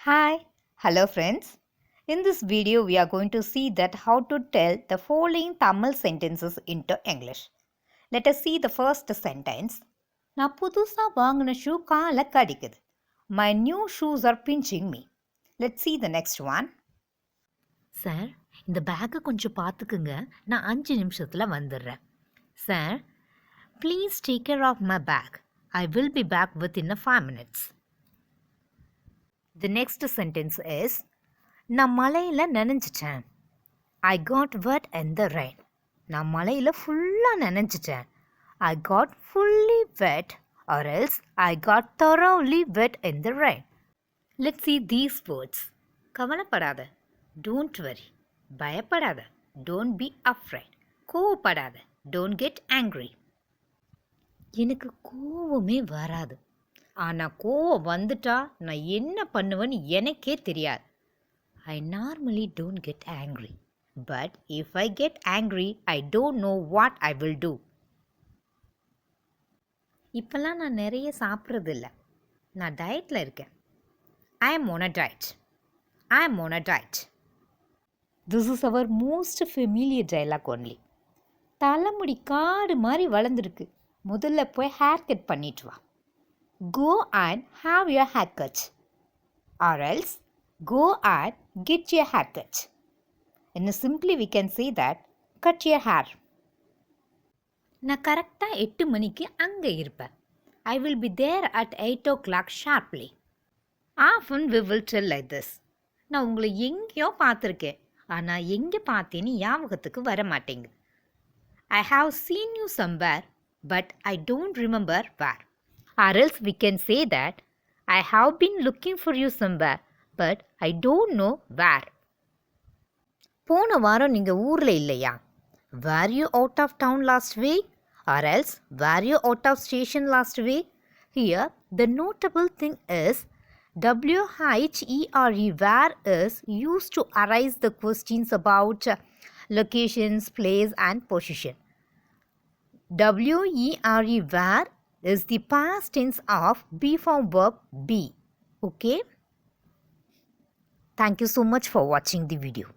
Hi, hello friends. In this video, we are going to see that how to tell the following Tamil sentences into English. Let us see the first sentence. நான் புதுசா வாங்கின shoe காலை கடிக்குது. My new shoes are pinching me. Let's see the next one. Sir இந்த பேக்கை கொஞ்சம் பார்த்துக்குங்க, நான் 5 நிமிஷத்தில் வந்துடுறேன். சார் please take care of my bag, I will be back within 5 minutes. The next sentence is நான் மழையில் நனைஞ்சிட்டேன். I got wet in the rain. நான் மழையில் ஃபுல்லாக நனைஞ்சிட்டேன். I got fully wet or else I got thoroughly wet in the rain. Let's see these words. கவலைப்படாத, don't worry. பயப்படாத, don't be afraid. கோவப்படாத, don't get angry. எனக்கு கோவமே வராது, ஆனால் கோவம் வந்துட்டா நான் என்ன பண்ணுவேன்னு எனக்கே தெரியாது. I normally don't get angry. But if I get angry, I don't know what I will do. இப்போல்லாம் நான் நிறைய சாப்பிட்றதில்ல, நான் டயட்டில் இருக்கேன். I am on a diet. I am on a diet. This is our most familiar dialogue only. தலைமுடி காடு மாதிரி வளர்ந்துருக்கு, முதல்ல போய் ஹேர் கட் பண்ணிட்டு வா. Go and have your haircut. Or else, go and get your haircut. And simply we can say that, cut your hair. நான் கரெக்டாக 8 மணிக்கு அங்கே இருப்பேன். I will be there at 8 o'clock sharply. Often we will tell like this. நான் உங்களை எங்கேயோ பார்த்துருக்கேன், ஆனால் எங்கே பார்த்தேன்னு ஞாபகத்துக்கு வர மாட்டேங்குது. I have seen you somewhere, but I don't remember where. Or else we can say that, I have been looking for you somewhere, but I don't know where. போன வாரம் நீங்கள் ஊரில் இல்லையா? Were you out of town last week? Or else, were you out of station last week? Here, the notable thing is, WHERE, where is used to arise the questions about locations, place and position. WERE, where is the past tense of be form verb be. Okay? Thank you so much for watching the video.